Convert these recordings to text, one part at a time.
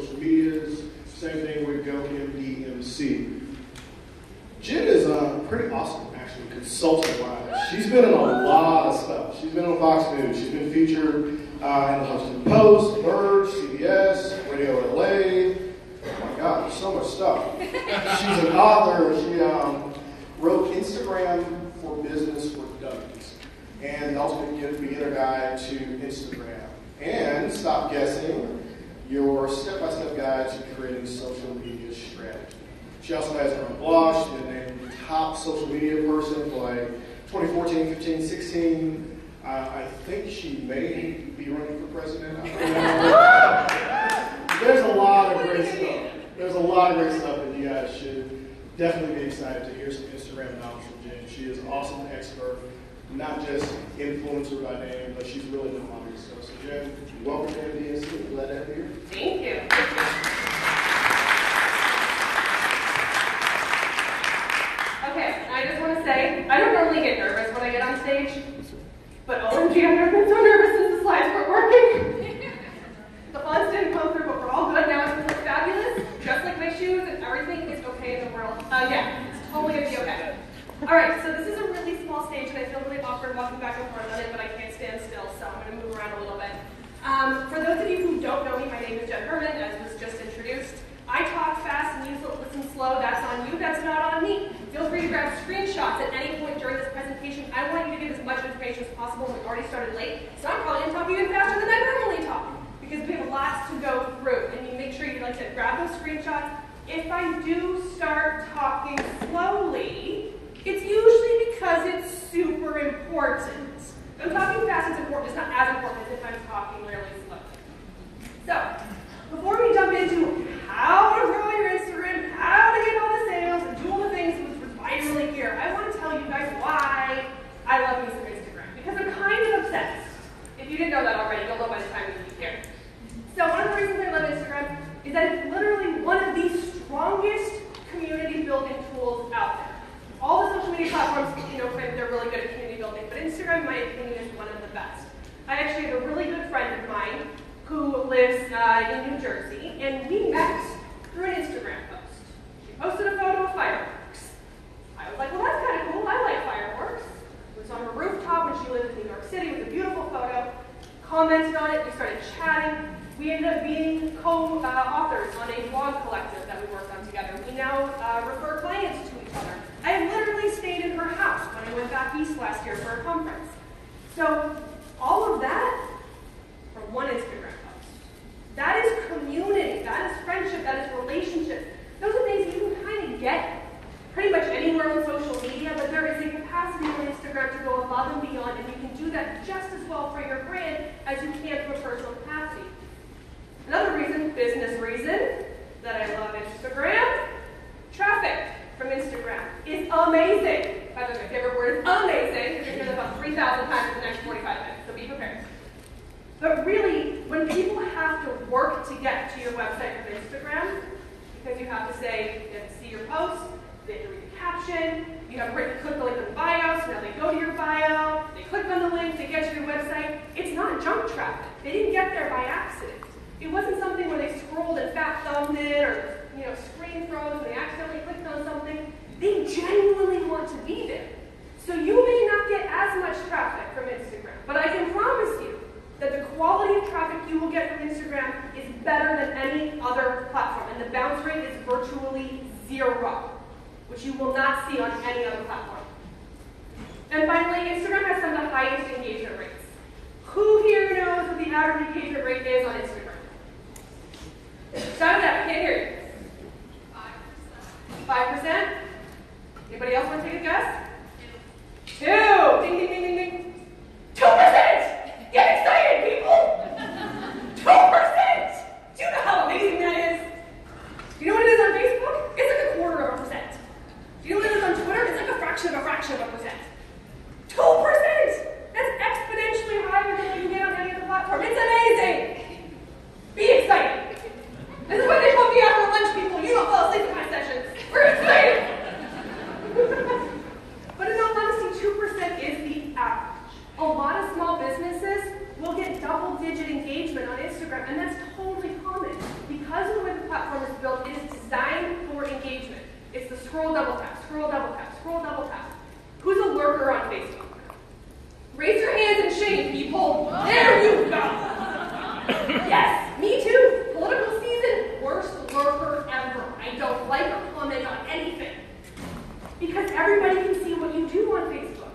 social medias. Same thing with Go MDMC. Jenn is pretty awesome, actually, consulting-wise. She's been in a lot of stuff. She's been on Fox News. She's been featured in the Huffington Post, Verge, CBS, Radio LA. Oh my God, there's so much stuff. She's an author. She wrote Instagram for Business for Dummies and the Ultimate Beginner Guide to Instagram. And stop guessing, your step-by-step guide to creating social media strategy. She also has her own blog. She's been named the top social media person for like 2014, 15, 16. I think she may be running for president. There's a lot of great stuff. There's a lot of great stuff that you guys should definitely be excited to hear some Instagram knowledge from Jenn. She is an awesome expert, not just influencer by name, but she's really done a lot of stuff. So Jenn, welcome to MDMC. I'm glad to have you here. Thank you. Okay, I just want to say, I don't normally get nervous when I get on stage, but OMG, I've never been so nervous since the slides weren't working. The funds didn't come through, but we're all good now. It's fabulous. Just like my shoes and everything is okay in the world. Yeah, it's totally going to be okay. All right, so this is a really small stage, and I feel really awkward walking back and forth on it, but I can't stand still, so I'm going to move around a little bit. For those of you who don't know me, my name is Jenn Herman, as was just introduced. I talk fast and you listen slow. That's on you. That's not on me. Feel free to grab screenshots at any point during this presentation. I want you to get as much information as possible. We already started late, so I'm probably going to talk even faster than I normally talk because we have lots to go through. And you make sure you like to grab those screenshots. If I do start talking slowly, it's usually because it's super important. If I'm talking fast, it's important. It's not as important as if I'm talking really slowly. So, before we jump into how to grow your Instagram, how to get all the sales, and do all the things why you're really here, I want to tell you guys why I love me some Instagram. Because I'm kind of obsessed. If you didn't know that already, you'll know by the time you leave here. So one of the reasons I love Instagram is that it's literally one of the strongest community building tools out there. All the social media platforms, claim they're really good at community building, but Instagram, in my opinion, is one of the best. I actually have a really good friend of mine who lives in New Jersey, and we met through an Instagram post. She posted a photo of fireworks. I was like, well, that's kind of cool. I like fireworks. It was on her rooftop when she lived in New York City. It was a beautiful photo. Commented on it. We started chatting. We ended up being co-authors on a blog collective that we worked on together. We now refer clients to each other. I literally stayed in her house when I went back east last year for a conference. So all of that from one Instagram post. That is community. That is friendship. That is relationship. Those are things you can kind of get pretty much anywhere on social media, but there is a capacity on Instagram to go above and beyond, and you can do that just as well for your brand as you can from a personal capacity. Another reason, business reason, that I love Instagram, traffic from Instagram is amazing. By the way, my favorite word is amazing, because you're going to hear that about 3,000 times in the next 45 minutes, so be prepared. But really, when people have to work to get to your website from Instagram, because you have to say, you have to see your post, they have to read the caption, you have written, click the link in the bio, so now they go to your bio, they click on the link, they get to your website. It's not junk traffic. They didn't get there by accident. It wasn't something where they scrolled and fat thumbed it, or screen froze and they accidentally clicked on something. They genuinely want to be there. So you may not get as much traffic from Instagram, but I can promise you that the quality of traffic you will get from Instagram is better than any other platform, and the bounce rate is virtually 0, which you will not see on any other platform. And finally, Instagram has some of the highest engagement rates. Who here knows what the average engagement rate is on Instagram? Shout it out, I can't hear you. 5%? Anybody else want to take a guess? 2. Ding, ding, ding, ding, ding. 2%! Get excited, people! 2%! Do you know how amazing that is? Do you know what it is on Facebook? It's like 0.25%. Do you know what it is on Twitter? It's like a fraction of a percent. 2%! That's exponentially higher than what you get on any other platform. It's amazing! scroll, double tap, scroll, double tap, scroll, double tap. Who's a lurker on Facebook? Raise your hands and shame, people. There you go. Yes, me too. Political season, worst lurker ever. I don't like or comment on anything. Because everybody can see what you do on Facebook.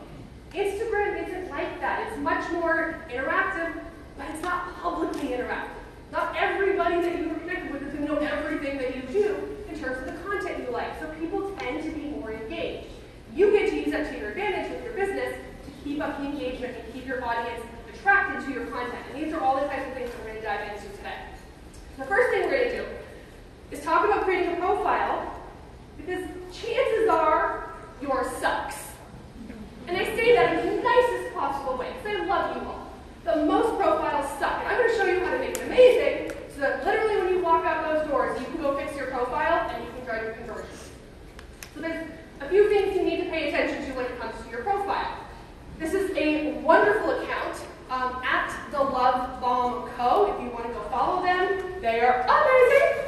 Instagram isn't like that. It's much more interactive, but it's not publicly interactive. Not everybody that you're connected with is going to know everything that you do in terms of the content you like. So people tend to be more engaged. You get to use that to your advantage with your business to keep up the engagement and keep your audience attracted to your content. And these are all the types of things that we're going to dive into today. The first thing we're going to do is talk about creating a profile, because chances are yours sucks. And I say that in the nicest possible way, because I love you all. But most profiles suck. And I'm going to show you how to make it amazing, so that literally when you walk out those doors, you can go fix your profile and you can drive your conversions. So there's a few things you need to pay attention to when it comes to your profile. This is a wonderful account at the Love Bomb Co. If you want to go follow them, they are amazing.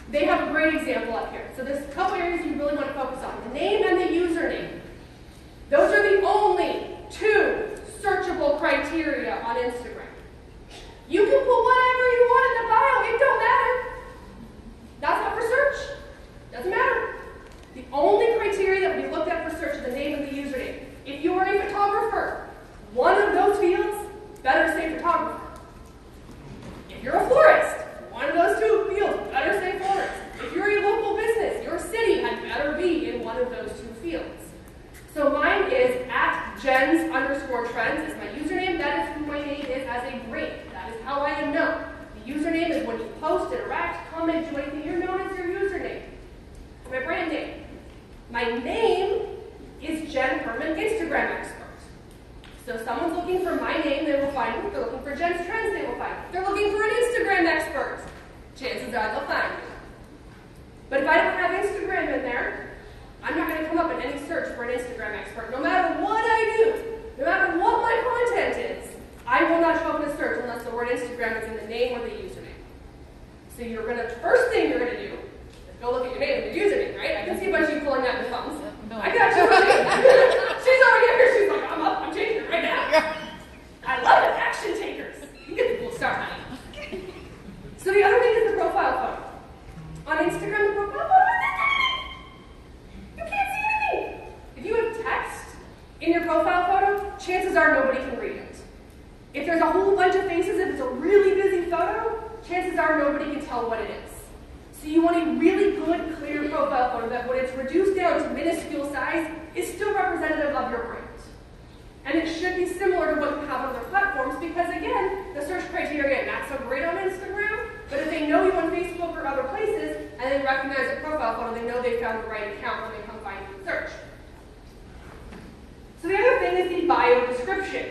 They have a great example up here. So there's a couple areas you really want to focus on. The name and the username. Those are the only two searchable criteria on Instagram. You can put whatever you want in the bio. It don't matter. That's not for search. Doesn't matter. The only criteria that will be looked at for search is the name and the username. If you are a photographer, one of those fields better say photographer. If you're a florist, one of those two fields better say florist. If you're a local business, your city had better be in one of those two fields. So mine is at Jenns_trends is my username. That is who my name is as a brand. That is how I am known. The username is when you post, interact, comment, do anything, you're known as your username. My brand name. My name is Jenn Herman, Instagram expert. So if someone's looking for my name, they will find me. If they're looking for Jenn's Trends, they will find me. If they're looking for an Instagram expert, chances are they'll find me. But if I don't have Instagram in there, I'm not going to come up in any search for an Instagram expert. No matter what I do, no matter what my content is, I will not show up in a search unless the word Instagram is in the name or the username. So first thing you're going to do is go look at your name and your username, right? I can see a bunch of you pulling out your phones. I got you. She's already here. She's like, I'm changing it right now. I love it. Action takers. You get the cool start, honey. So the other thing is the profile photo. On Instagram, the profile photo is not tiny. You can't see anything. If you have text in your profile photo, chances are nobody can read it. If there's a whole bunch of faces, if it's a really busy photo, chances are nobody can tell what it is. So you want a really good, clear profile photo that when it's reduced down to minuscule size, is still representative of your brand. And it should be similar to what you have on other platforms because, again, the search criteria not so great on Instagram, but if they know you on Facebook or other places, and they recognize a profile photo, they know they found the right account when they come find you in search. So the other thing is the bio description.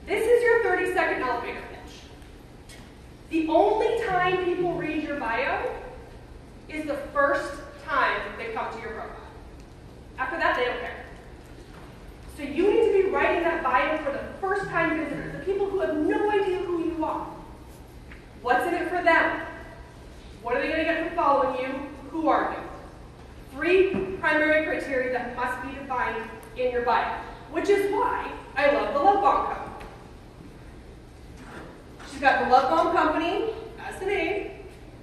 This is your 30-second elevator pitch. The only time people read your bio is the first time they come to your profile. After that, they don't care. So you need to be writing that bio for the first-time visitors, the people who have no idea who you are. What's in it for them? What are they going to get from following you? Who are you? 3 primary criteria that must be defined in your bio, which is why I love the Love Bomb Company. She's got the Love Bomb Company, that's the name.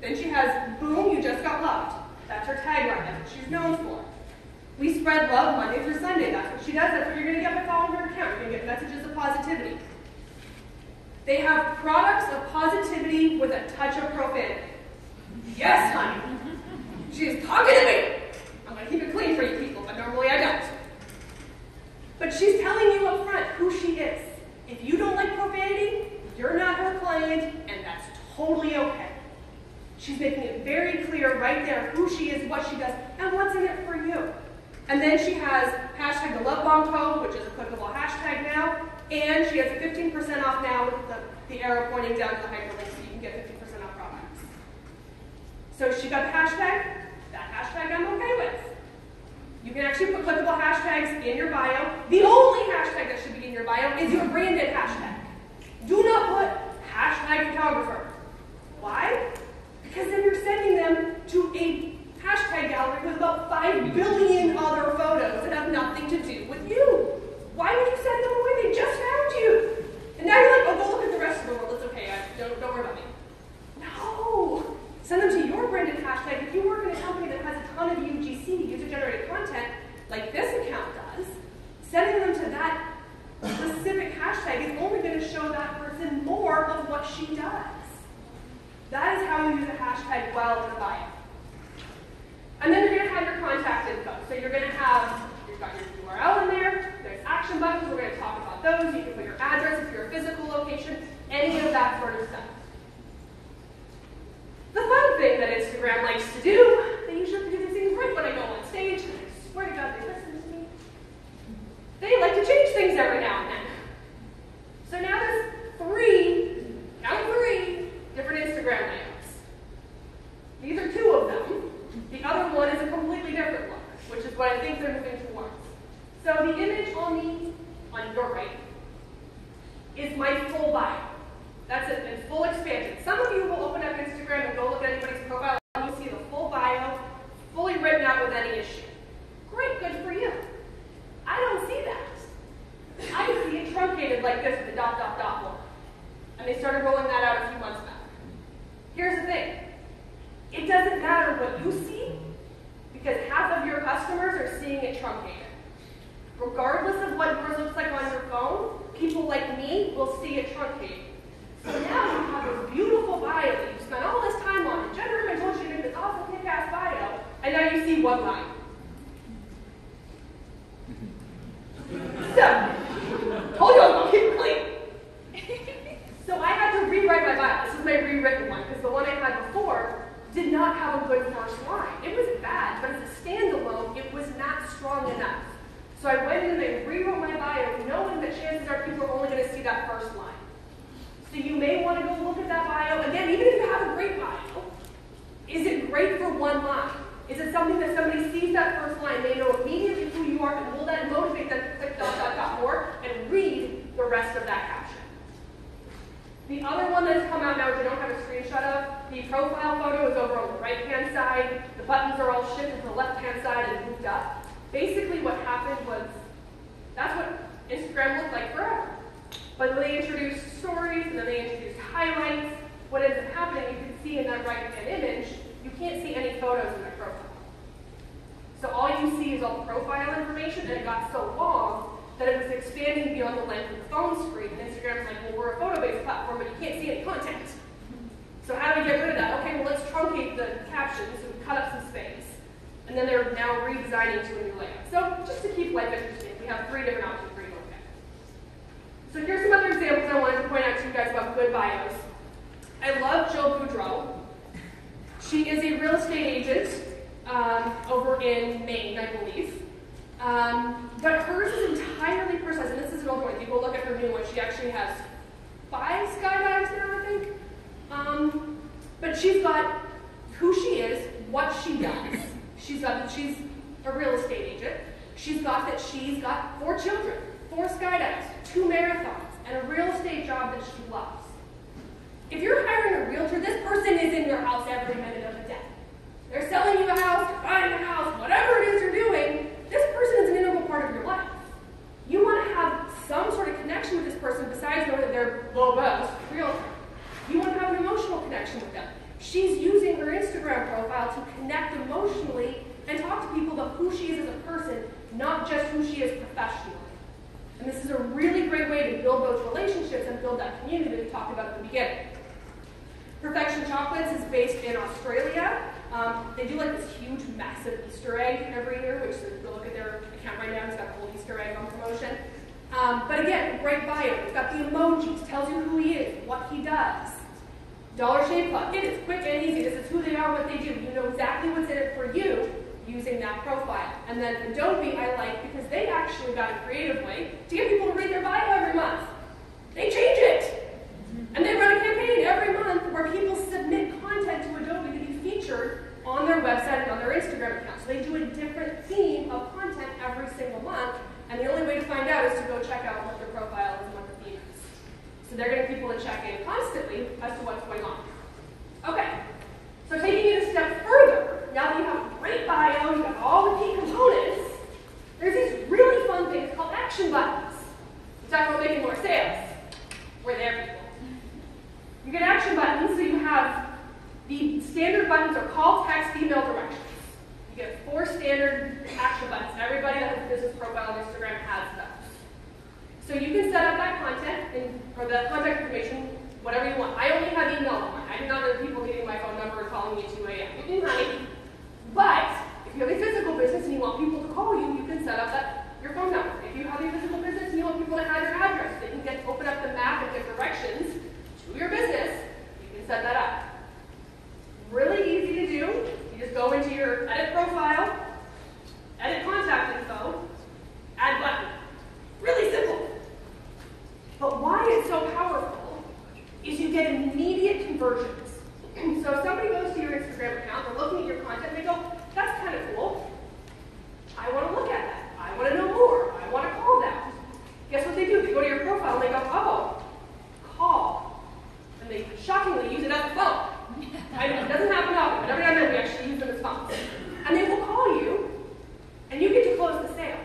Then she has Boom, You Just Got Loved. That's her tagline, that's what she's known for. We spread love Monday through Sunday. That's what she does. That's what you're going to get by following her account. You're going to get messages of positivity. They have products of positivity with a touch of profanity. Yes, honey. She is talking to me. I'm going to keep it clean for you people, but normally I don't. But she's telling you up front who she is. If you don't like profanity, you're not her client, and that's totally okay. She's making it very clear right there who she is, what she does, and what's in it for you. And then she has hashtag the Love Bomb code, which is a clickable hashtag now, and she has 15% off now with the arrow pointing down to the hyperlink so you can get 50% off products. So she got the hashtag. That hashtag I'm okay with. You can actually put clickable hashtags in your bio. The only hashtag that should be in your bio is your branded hashtag. Do not put hashtag photographer. Why? Because then you're sending them to a hashtag sending them to that specific hashtag is only going to show that person more of what she does. That is how you use a hashtag well in a bio. And then you're going to have your contact info. So you've got your URL in there, there's action buttons, we're going to talk about those, you can put your address if you're a physical location, any of that sort of stuff. The fun thing that Instagram likes to do, they usually do these things right when I go on stage, and I swear to God they listen to me. They like to change things every now and then. So now there's count three, different Instagram layouts. These are two of them. The other one is a completely different one, which is what I think they're moving towards. So the image on your right is my full bio. That's it, it's full expansion. Some of you will open up Instagram and go look at anybody's profile and you'll see the full bio, fully written out with any issue. Great, good for you. I don't see that. I see it truncated like this with the ... look. And they started rolling that out a few months back. Here's the thing. It doesn't matter what you see, because half of your customers are seeing it truncated. Regardless of what yours looks like on your phone, people like me will see it truncated. So now you have a beautiful bio that you spent all this time on, and Jenn Herman told you to make this awesome kick-ass bio, and now you see one line. So, told you I was going to keep it clean. So I had to rewrite my bio. This is my rewritten one, because the one I had before did not have a good first line. It was bad, but as a standalone, it was not strong enough. So I went in and I rewrote my bio, knowing that chances are people are only going to see that first line. So you may want to go look at that bio. Again, even if you have a great bio, is it great for one line? Is it something that somebody sees that first line, they know immediately who you are, and will that motivate them to click ... more and read the rest of that caption? The other one that's come out now, which I don't have a screenshot of, the profile photo is over on the right-hand side. The buttons are all shifted to the left-hand side and moved up. Basically what happened was, that's what Instagram looked like forever. But when they introduced stories, and then they introduced highlights, what ends up happening, you can see in that right-hand image, you can't see any photos in their profile. So all you see is all the profile information, and it got so long that it was expanding beyond the length of the phone screen. And Instagram's like, well, we're a photo-based platform, but you can't see any content. So how do we get rid of that? Okay, well, let's truncate the captions, so we cut up some space. And then they're now redesigning to a new layout. So just to keep life interesting, we have 3 different options for you to look at. So here's some other examples I wanted to point out to you guys about good bios. I love Jill Boudreau. She is a real estate agent over in Maine, I believe. But hers is entirely personalized, and this is an old one. If you go look at her new one, she actually has 5 skydives now, I think. But she's got who she is, what she does. She's got that she's a real estate agent. She's got that she's got 4 children, 4 skydives, 2 marathons, and a real estate job that she loves. If you're hiring a realtor, this person is in your house every minute of the day. They're selling you a house, they're buying a house, whatever it is you're doing, this person is an integral part of your life. You want to have some sort of connection with this person besides knowing that they're low-buzz realtor. You want to have an emotional connection with them. She's using her Instagram profile to connect emotionally and talk to people about who she is as a person, not just who she is professionally. And this is a really great way to build those relationships and build that community that we talked about at the beginning. Perfection Chocolates is based in Australia. They do like this huge, massive Easter egg every year, which if you look at their account right now, it's got the whole Easter egg on promotion. But again, great bio. It's got the emojis, tells you who he is, what he does. Dollar Shave Club. It is quick and easy. This is who they are, what they do. You know exactly what's in it for you using that profile. And then Adobe I like because they actually got a creative way to get people to read their bio every month. They change it. And they run a campaign every month where people submit content to Adobe to be featured on their website and on their Instagram account. So they do a different theme of content every single month. And the only way to find out is to go check out what their profile is and what the theme is. So they're getting people to check in constantly as to what's going on. Okay, so taking it a step further, now that you have a great bio, you've got all the key components, there's these really fun things called action buttons. We talk about making more sales. We're there, people. You get action buttons, so you have the standard buttons are call, text, email, directions. You get 4 standard action buttons. Everybody that has a business profile on Instagram has those. So you can set up that content or the contact information, whatever you want. I only have email on mine. I do not know people getting my phone number and calling me at 2 a.m. You can, honey. But if you have a physical business and you want people to call you, you can set up your phone number. If you have a physical business and you want people to have your address, they can open up the map and get directions to your business, you can set that up. Really easy to do. You just go into your edit profile, edit contact info, add button. Really simple. But why it's so powerful is you get immediate conversions. So if somebody goes to your Instagram account, they're looking at your content, and they go, that's kind of cool. I want to look at that. I want to know more. I want to call that. Guess what they do? They go to your profile and they go, oh, call. And they shockingly use it as a phone. I know, it doesn't happen often, but every now and then we actually use them as phones. And they will call you, and you get to close the sale.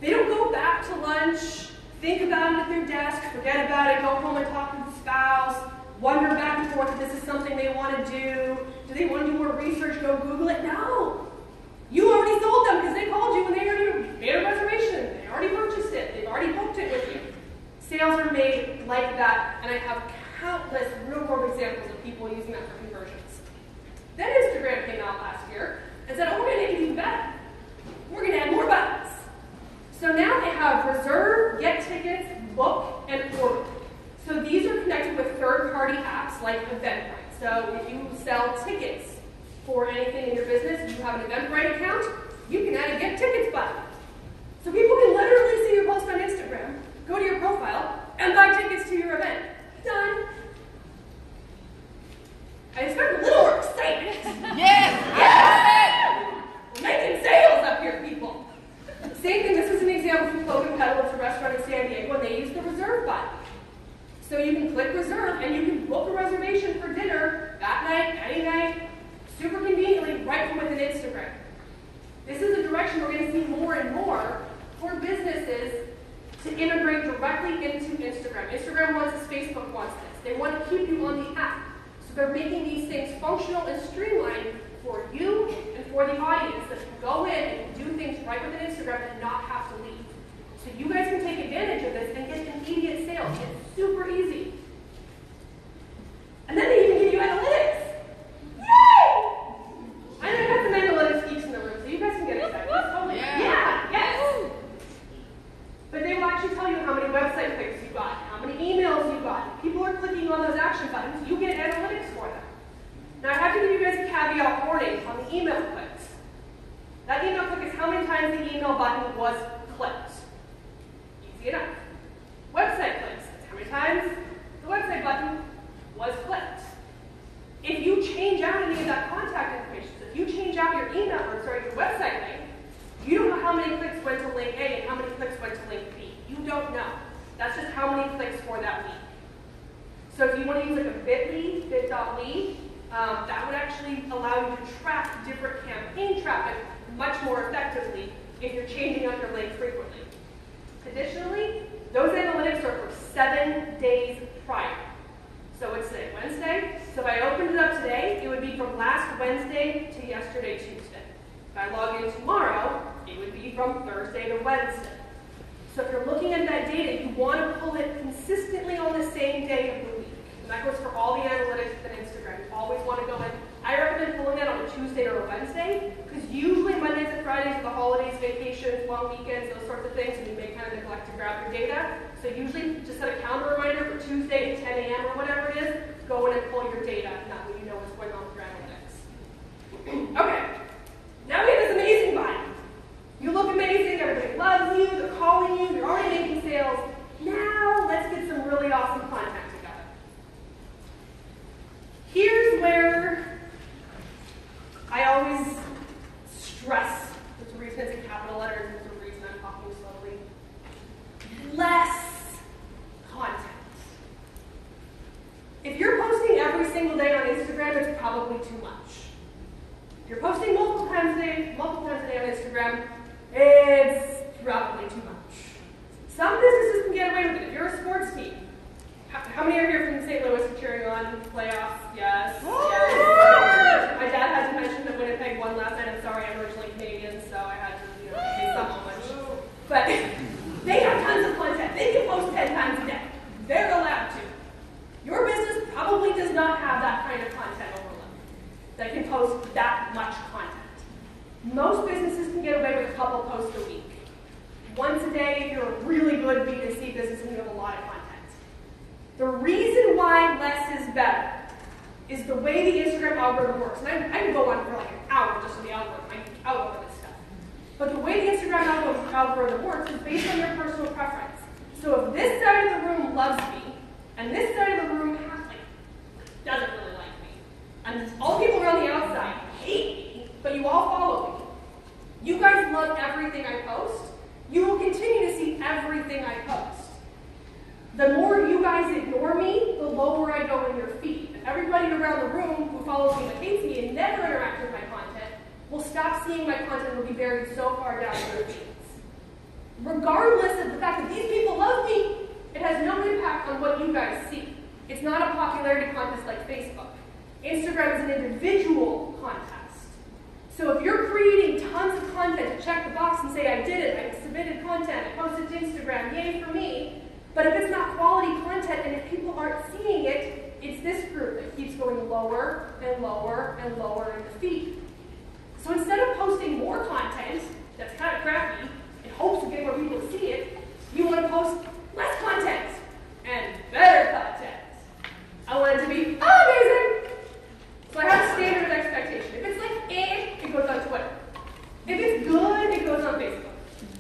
They don't go back to lunch, think about it at their desk, forget about it, go home and talk to the spouse, wonder back and forth if this is something they want to do. Do they want to do more research, go Google it? No. You already sold them because they called you when they already made a reservation. They already purchased it. They've already booked it with you. Sales are made like that, and I have countless real-world examples of people using that for conversions. Then Instagram came out last year and said, oh, we're going to make it even better. We're going to add more buttons. So now they have reserve, get tickets, book, and order. So these are connected with third-party apps like Eventbrite. So if you sell tickets for anything in your business, you have an Eventbrite account, you can add a get tickets button. So people can literally see your post on Instagram, go to your profile, and buy tickets to your event. Done. I expect a little more excitement. Yes! Yes! We're making sales up here, people. Same thing, this is an example from Cloak & Pedal. It's a restaurant in San Diego, and they use the reserve button. So you can click reserve, and you can book a reservation for dinner that night, any night, super conveniently, right from within Instagram. This is a direction we're going to see more and more for businesses to integrate directly into Instagram. Instagram wants this, Facebook wants this. They want to keep you on the app. So they're making these things functional and streamlined for you and for the audience that can go in and do things right within Instagram and not have to leave. So you guys can take advantage of this and get immediate sales. It's super easy. And then they even give you analytics. Yay! I know I got some analytics geeks in the room, so you guys can get excited. Totally. Yeah, yes. But they will actually tell you how many website clicks you got, how many emails you got. If people are clicking on those action buttons, you get analytics for them. Now I have to give you guys a caveat warning on the email clicks. That email click is how many times the email button was clicked. Easy enough. Website clicks, that's how many times the website button was clicked. If you change out any of that contact information, so if you change out your email, or sorry, your website link, you don't know how many clicks went to link A and how many clicks went to link B. You don't know. That's just how many clicks for that week. So if you want to use like a bit.ly, bit.ly, that would actually allow you to track different campaign traffic much more effectively if you're changing out your link frequently. Additionally, those analytics are for 7 days prior. So it's today, Wednesday. So if I opened it up today, it would be from last Wednesday to yesterday, Tuesday. If I log in tomorrow, it would be from Thursday to Wednesday. So if you're looking at that data, you want to pull it consistently on the same day of the week. And that goes for all the analytics within Instagram. You always want to go in. I recommend pulling that on a Tuesday or a Wednesday, because usually Mondays and Fridays are the holidays, vacations, long weekends, those sorts of things, and you may kind of neglect to grab your data. So usually just set a calendar reminder for Tuesday at 10 a.m. or whatever it is, go in and pull your data, and that way you know what's going on with your analytics. Okay, now we have this amazing body. You look amazing, everybody loves you, they're calling you, you're already making sales. Now let's get some really awesome content together. Here's where I always stress, there's a reason it's in capital letters, and there's a reason I'm talking slowly. Less content. If you're posting every single day on Instagram, it's probably too much. If you're posting multiple times a day on Instagram, it's probably too much. Some businesses can get away with it. If you're a sports team, how many are here from St. Louis cheering on playoffs? Yes. Yes. My dad had to mention that Winnipeg won last night. I'm sorry, I that kind of content overload, that can post that much content. Most businesses can get away with a couple posts a week. Once a day, if you're a really good B2C business and you have a lot of content. The reason why less is better is the way the Instagram algorithm works. And I can go on for like an hour just on the algorithm. I can out over this stuff. But the way the Instagram algorithm works is based on your personal preference. So if this side of the room loves me, and this side of the room doesn't really like me, and all people around the outside hate me, but you all follow me, you guys love everything I post, you will continue to see everything I post. The more you guys ignore me, the lower I go in your feed. Everybody around the room who follows me but hates me and never interacts with my content will stop seeing my content and will be buried so far down in their feeds. Regardless of the fact that these people love me, it has no impact on what you guys see. It's not a popularity contest like Facebook. Instagram is an individual contest. So if you're creating tons of content to check the box and say, I did it, I submitted content, I posted to Instagram, yay for me, but if it's not quality content and if people aren't seeing it, it's this group that keeps going lower and lower and lower in the feed. So instead of posting more content that's kind of crappy in hopes of getting more people to see it, you want to post less content and better content. I want it to be amazing. So I have a standard of expectation. If it's like it goes on Twitter. If it's good, it goes on Facebook.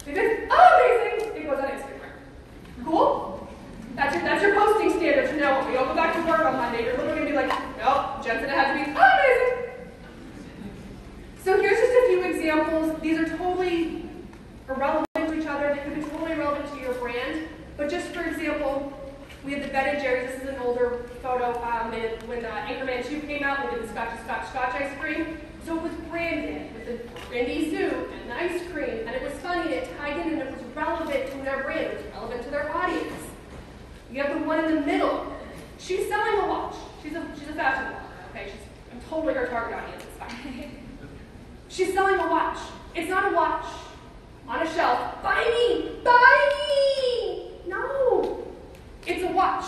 If it's amazing, it goes on Instagram. Cool? That's your posting standard to know when you go back to work on Monday, you're literally going to be like, nope, Jen's going to have to be amazing. So here's just a few examples. These are totally irrelevant to each other. They could be totally relevant to your brand. But just for example, we have the Ben & Jerry's. This is an older photo. When Anchorman 2 came out, we did the Scotch ice cream. So it was branded with a brandy suit and the ice cream. And it was funny, and it tied in, and it was relevant to their brand. It was relevant to their audience. You have the one in the middle. She's selling a watch. She's a fashion blogger, okay? I'm totally her target audience. It's fine. She's selling a watch. It's not a watch on a shelf. Buy me! Buy me! No. It's a watch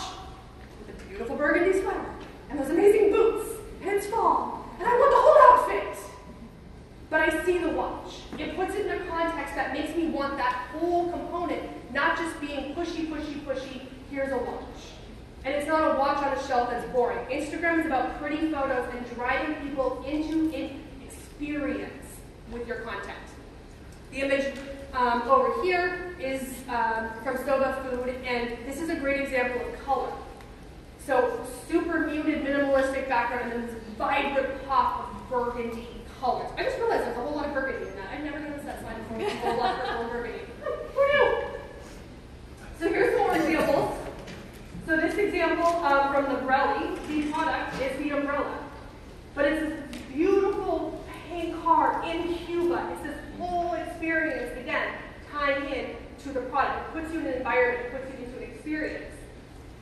with a beautiful burgundy sweater and those amazing boots. And it's fall. And I want the whole outfit. But I see the watch. It puts it in a context that makes me want that whole component, not just being pushy, pushy, pushy. Here's a watch. And it's not a watch on a shelf that's boring. Instagram is about pretty photos and driving people into an experience with your content. The image over here is from Soba Food, and this is a great example of color. So super muted, minimalistic background, and then this vibrant pop of burgundy colors. I just realized there's a whole lot of burgundy in that. I've never noticed that slide before. A whole lot of purple and burgundy. Who knew? So here's some more examples. So this example from the Brelli, the product is the umbrella. But it's this beautiful paint car in Cuba. It's this whole experience, again, tying in to the product. It puts you in an environment, it puts you into an experience.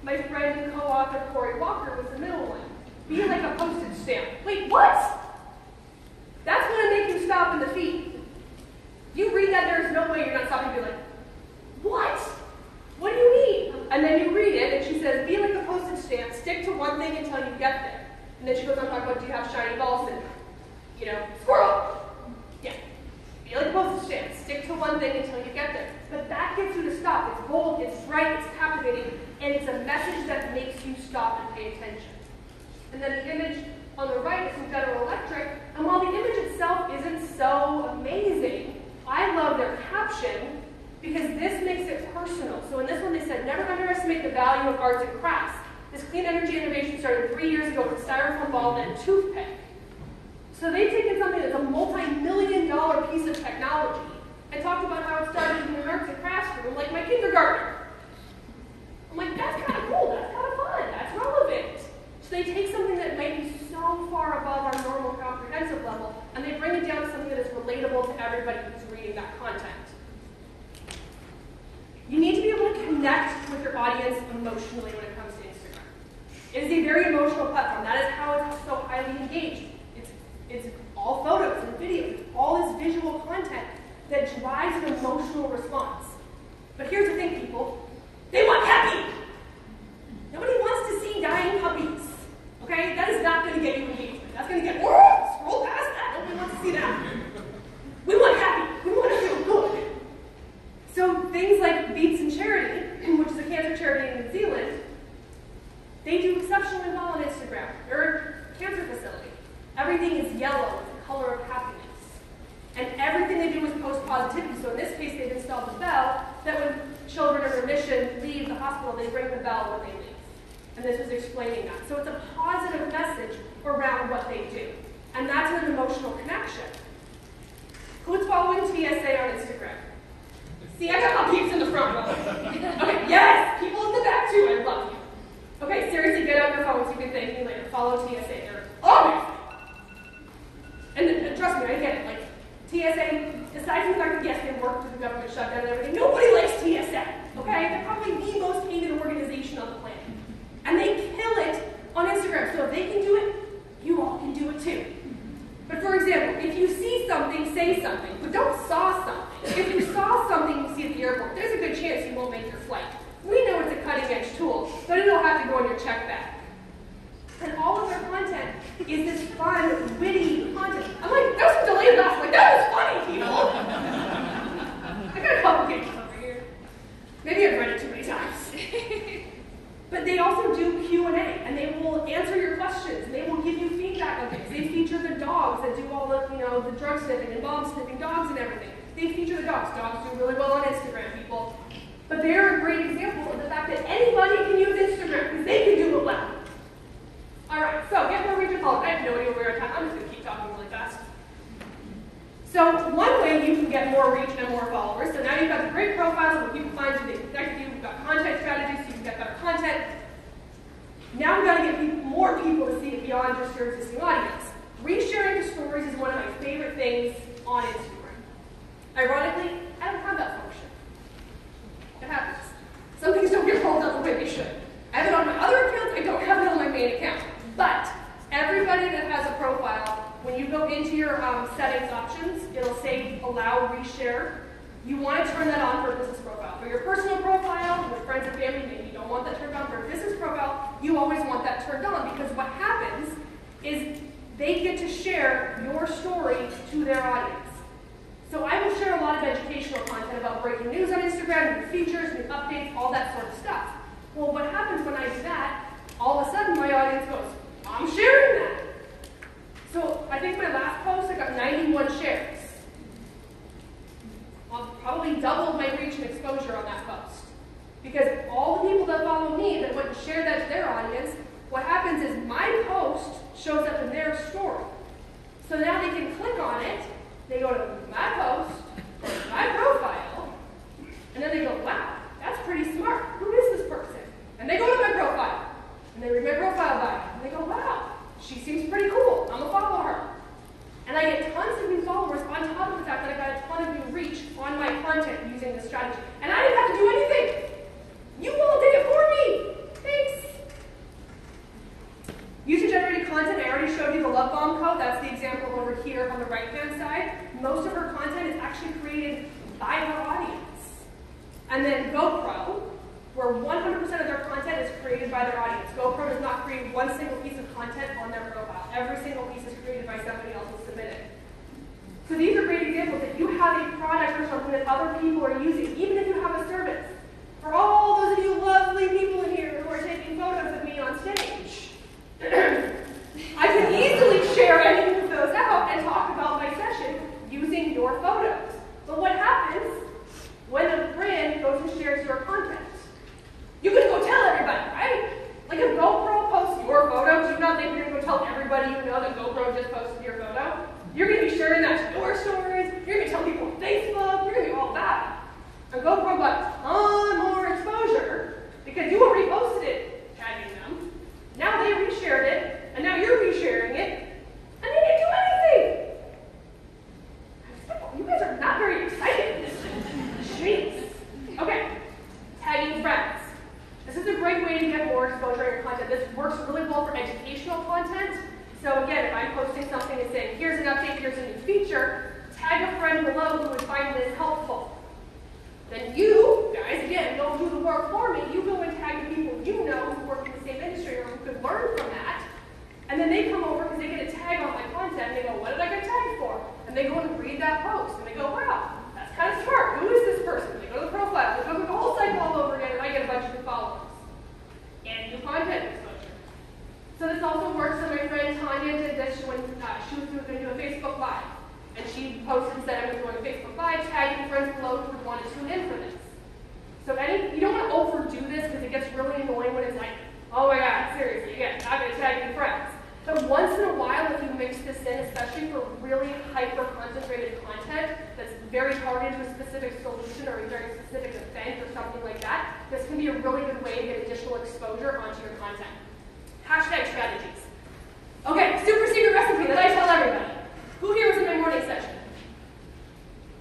My friend and co-author Corey Walker was the middle one. Be like a postage stamp. Wait, what? That's going to make you stop in the feed. You read that, there's no way you're not stopping and be like, what? What do you mean? And then you read it, and she says, be like a postage stamp, stick to one thing until you get there. And then she goes on to talk about, do you have shiny ball syndrome? You know, squirrel. Yeah. Be like a postage stamp, stick to one thing until you get there. But that gets you to stop. It's bold, it's bright, it's captivating, and it's a message that makes you stop and pay attention. And then the image on the right is from General Electric, and while the image itself isn't so amazing, I love their caption because this makes it personal. So in this one they said, never underestimate the value of arts and crafts. This clean energy innovation started 3 years ago with a styrofoam ball and a toothpick. So they've taken something that's a multi-million-dollar piece of technology and talked about how it started in an arts and crafts room, like my kindergartner. I'm like, that's kind of cool, that's kind of fun, that's relevant. So they take something that might be so far above our normal comprehensive level, and they bring it down to something that is relatable to everybody who's reading that content. You need to be able to connect with your audience emotionally when it comes to Instagram. It is a very emotional platform. That is how it's so highly engaged. It's all photos and videos, all this visual content that drives an emotional response. But here's the thing, people. They want happy. Nobody wants to see dying puppies. Okay? That is not not going to get you engagement. That's going to get, scroll past that. Nobody wants to see that. We want happy. We want to feel good. So things like Beats and Charity, which is a cancer charity in New Zealand, they do exceptionally well on Instagram. They're a cancer facility. Everything is yellow. It's the color of happiness. And everything they do is post positivity. So in this case, they've installed a bell that when children in remission leave the hospital, they ring the bell when they leave. And this was explaining that. So it's a positive message around what they do. And that's an emotional connection. Who's following TSA on Instagram? See, I got my peeps in the front row. Okay, yes, people in the back too, I love you. Okay, seriously, get out your phones, you can thank me later. Follow TSA, they're amazing. And trust me, I get it, like, TSA, aside from the fact that yes, they work through the government shutdown and everything, nobody likes TSA, okay? They're probably the most hated organization on the planet. And they kill it on Instagram, so if they can do it, you all can do it too. But for example, if you see something, say something, but don't saw something. If you saw something you see at the airport, there's a good chance you won't make your flight. We know it's a cutting-edge tool, but it'll have to go in your check bag. And all of their content is this fun, witty content. I'm like, that was some delayed laugh. I'm like, that was funny, people. I got a couple pages over here. Maybe I've read it too many times. But they also do Q&A, and they will answer your questions, and they will give you feedback on things. They feature the dogs that do all the, the drug sniffing and bomb sniffing dogs and everything. They feature the dogs. Dogs do really well on Instagram, people. But they're a great example of the fact that anybody can use Instagram, because they can do it well. All right, so get more reach and followers. I have no idea where we're at time. I'm just going to keep talking really fast. So one way you can get more reach and more followers, so now you've got the great profiles where people find you, they connect with you, we've got content strategies so you can get better content. Now we've got to get more people to see it beyond just your existing audience. Resharing to stories is one of my favorite things on Instagram. Ironically, I don't have that function. It happens. Some things don't get rolled out the way they should. I have it on my other accounts, I don't have it on my main account. But everybody that has a profile, when you go into your settings options, it'll say allow reshare. You want to turn that on for a business profile. For your personal profile, with friends and family, maybe you don't want that turned on. For a business profile, you always want that turned on because what happens is they get to share your story to their audience. So I will share a lot of educational content about breaking news on Instagram, new features, new updates, all that sort of stuff. Well, what happens when I do that, all of a sudden my audience goes, I'm sharing that. So I think my last post, I got 91 shares. I'll probably double my reach and exposure on that post. Because all the people that follow me that went and shared that to their audience, what happens is my post shows up in their story. So now they can click on it, they go to my post, my profile, and then they go, wow, that's pretty smart. Who is this person? And they go to my profile, and they read my profile bio, and they go, wow, she seems pretty cool. I'm gonna follow her. And I get tons of new followers on top of the fact that I got a ton of new reach on my content using this strategy. And I didn't have to do anything. You all did it for me. Thanks. User-generated content, I already showed you the love bomb code. That's the example over here on the right-hand side. Most of her content is actually created by her audience. And then GoPro, where 100% of their content is created by their audience. GoPro does not create one single piece of content on their profile. Every single piece is created by somebody else and submitted. So these are great examples. If you have a product or something that other people are using, even if you have a service, for all those of you lovely people in here who are taking photos of me on stage, I can easily share any of those out and talk about my session using your photos. But what happens when a brand goes and shares your content? You can go tell everybody, right? Like if GoPro posts your photo, do you not think you're going to go tell everybody you know that GoPro just posted your photo? You're going to be sharing that to your stories, you're going to tell people on Facebook, you're going to do all that. And GoPro got a ton more exposure because you already posted it, tagging them. Now they reshared it, and now you're resharing it, and they didn't do anything. You guys are not very excited. Jeez. Okay, tagging friends. This is a great way to get more exposure in your content. This works really well for educational content. So again, if I'm posting something and saying, here's an update, here's a new feature, tag a friend below who would find this helpful. Then you, guys, again, don't do the work for me. You go and tag the people you know who work in the same industry or who could learn from that. And then they come and they go, what did I get tagged for? And they go and read that post, and they go, wow, that's kind of smart. Who is this person? They go to the profile, they go through the whole cycle all over again, and I get a bunch of new followers. And new content exposure. So this also works. So my friend Tanya did this. She was going to do a Facebook Live. And she posted and said, I'm going to do a Facebook Live, tagging friends below who would want to tune in for this. So you don't want to overdo this because it gets really annoying when it's like, oh my God, seriously, again, I'm going to tag your friends. But once in a while, if you mix this in, especially for really hyper-concentrated content that's very targeted to a specific solution or a very specific event or something like that, this can be a really good way to get additional exposure onto your content. Hashtag strategies. Okay, super secret recipe that I tell everybody. Who here was in my morning session?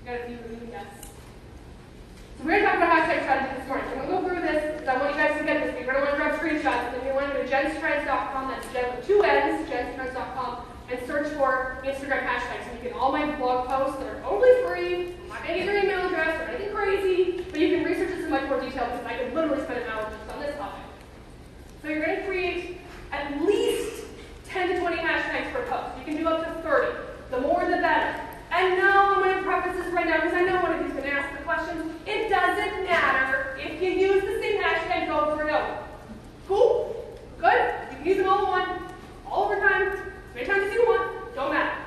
Got a few of you, yes. So we're going to talk about hashtag strategy this morning. So I'm going to go through this. I want you guys to get this. You're going to want to grab screenshots. And then you're going to go to jenstrends.com. That's Jen with 2 N's, jenstrends.com, and search for Instagram hashtags. And you get all my blog posts that are totally free. I'm not going to get your email address or anything crazy, but you can research this in much more detail because I could literally spend an hour just on this topic. So you're going to create at least 10 to 20 hashtags per post. You can do up to 30. The more the better. And no, I'm going to preface this right now because I know one of you is going to ask the questions. It doesn't matter if you use the same hashtag over and over. Cool? Good? You can use them all in one, all over time, as many times as you want. Don't matter.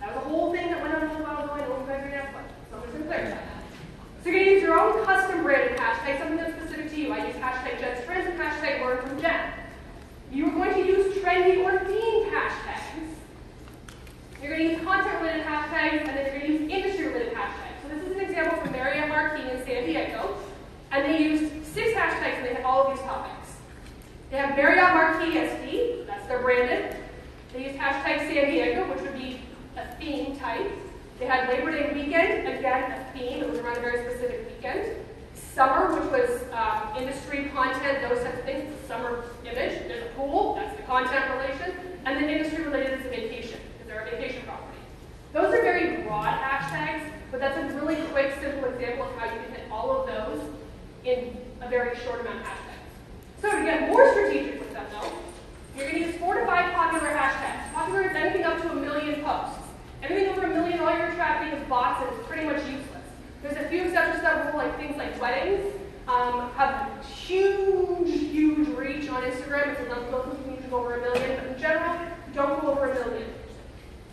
That was a whole thing that went on a little while ago. I know you guys are going to ask questions. So I'm just going to clarify that. So you're going to use your own custom branded hashtag, something that's specific to you. I use hashtag JenStrends and hashtag Learn from Jen. You're going to use trendy or themed hashtags. You're going to use content-related hashtags, and then you're going to use industry-related hashtags. So this is an example from Marriott Marquis in San Diego, and they used 6 hashtags, and they had all of these topics. They have Marriott Marquis SD, that's their branded. They used hashtag San Diego, which would be a theme type. They had Labor Day weekend, again, a theme. It was around a very specific weekend. Summer, which was industry content, those types of things. It's a summer image. There's a pool, that's the content relation. And then industry-related is a vacation. They're a vacation property. Those are very broad hashtags, but that's a really quick, simple example of how you can hit all of those in a very short amount of hashtags. So to get more strategic with them, though, you're going to use 4 to 5 popular hashtags. Popular is anything up to 1 million posts. Anything over 1 million, all your traffic is bots, and it's pretty much useless. There's a few exceptions to that rule, like things like weddings have huge reach on Instagram. It's enough to need to go over 1 million, but in general, don't go over 1 million.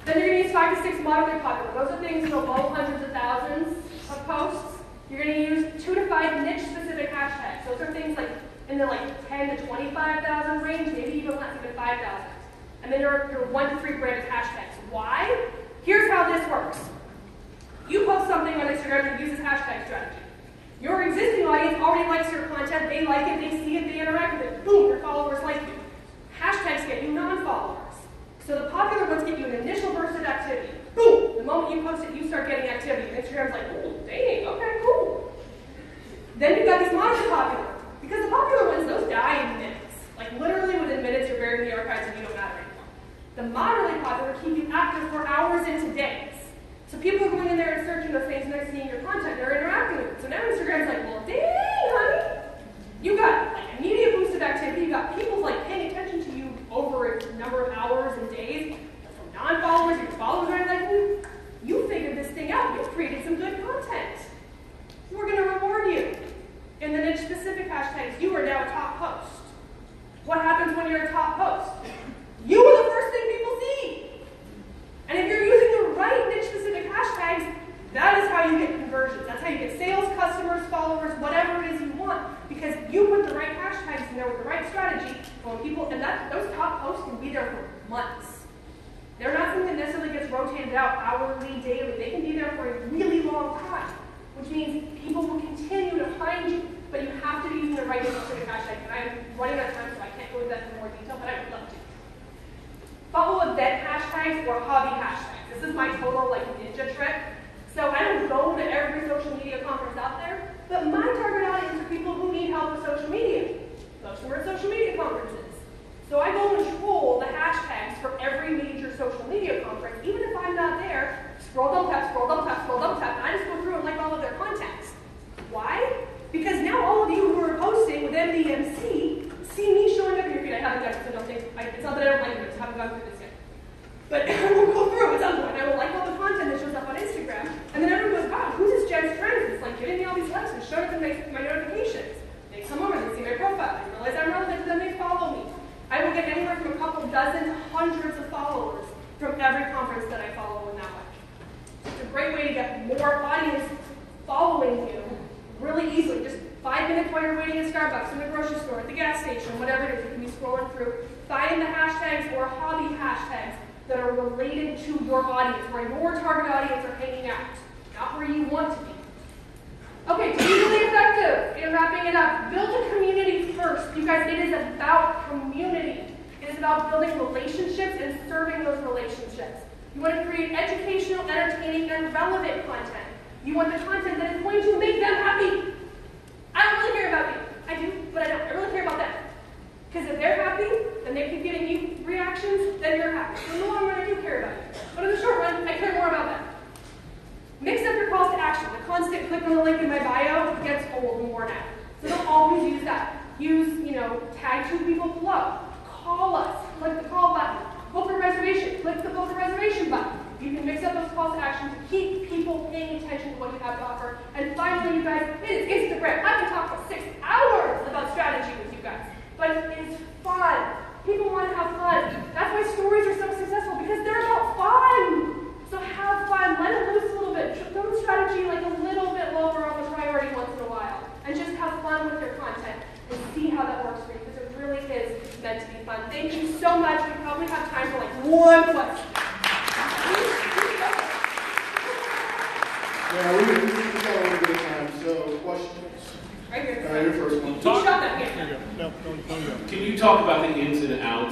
Then you're going to use 5 to 6 moderately popular. Those are things that go hundreds of thousands of posts. You're going to use 2 to 5 niche-specific hashtags. Those are things like in the 10 to 25,000 range, maybe even less, even 5,000. And then your 1 to 3 branded hashtags. Why? Here's how this works. You post something on Instagram that uses hashtag strategy. Your existing audience already likes your content. They like it, they see it, they interact with it. Boom, your followers like you. Hashtags get you non-followers. So the popular ones get you an initial burst of activity. Boom! The moment you post it, you start getting activity. And Instagram's like, oh, dang, okay, cool. Then you've got these moderately popular. Because the popular ones, those die in minutes. Like literally within minutes, you're buried in the archives and you don't matter anymore. The moderately popular keep you active for hours into days. So people are going in there and searching those things and they're seeing your content, they're interacting with it. So now Instagram's like, well, dang, honey. You got like immediate boost of activity, you got people like paying attention to you over a number of hours and days. From non-followers, your followers are like, you figured this thing out, you created some good content. We're going to reward you. In the niche specific hashtags, you are now a top post. What happens when you're a top post? You are the first thing people see. And if you're using the right niche specific hashtags, that is how you get conversions. That's how you get sales, customers, followers, whatever it is you want. Because you put the right hashtags in there with the right strategy, when people, and those top posts can be there for months. They're not something that necessarily gets rotated out hourly, daily. They can be there for a really long time, which means people will continue to find you, but you have to be using the right niche specific hashtags. And I'm running out of time, so I can't go into that in more detail, but I would love to. Follow event hashtags or hobby hashtags. This is my total ninja trick. So I don't go to every social media conference out there, but my target audience are people who need help with social media. Most of them are at social media conferences. So I go and troll the hashtags for every major social media conference, even if I'm not there. Scroll down tap, scroll down tap, scroll down tap, and I just go through and like all of their contacts. Why? Because now all of you who are posting with MDMC see me showing up in your feed. I haven't done it, so don't think, it's not that I don't like it, I just haven't gone through this yet. But you're waiting at Starbucks, in the grocery store, at the gas station, whatever it is, you can be scrolling through. Find the hashtags or hobby hashtags that are related to your audience, where your target audience are hanging out, not where you want to be. Okay, to be really effective in wrapping it up, build a community first. You guys, it is about community. It is about building relationships and serving those relationships. You want to create educational, entertaining, and relevant content. You want the content that is going to make them happy. I don't really care about you. I do, but I don't. I really care about them. Because if they're happy, and they keep giving you reactions, then you're happy. So in the long run, I do care about you. But in the short run, I care more about them. Mix up your calls to action. The constant click on the link in my bio gets old and worn out. So don't always use that. Use, tag 2 people below. Call us. Click the call button. Book a reservation. Click the book a reservation button. You can mix up those calls to action to keep people paying attention to what you have to offer. And finally, you guys, it is Instagram. I can talk for 6 hours about strategy with you guys. But it is fun. People want to have fun. That's why stories are so successful, because they're about fun. So have fun. Let it loose a little bit. Throw the strategy like a little bit lower on the priority once in a while. And just have fun with your content and see how that works for you, because it really is meant to be fun. Thank you so much. We probably have time for like one question. Yeah, we've got a little bit of time, so questions? Right here. Your first one. You shot that hand. There you go. No, don't go. Can you talk about the ins and outs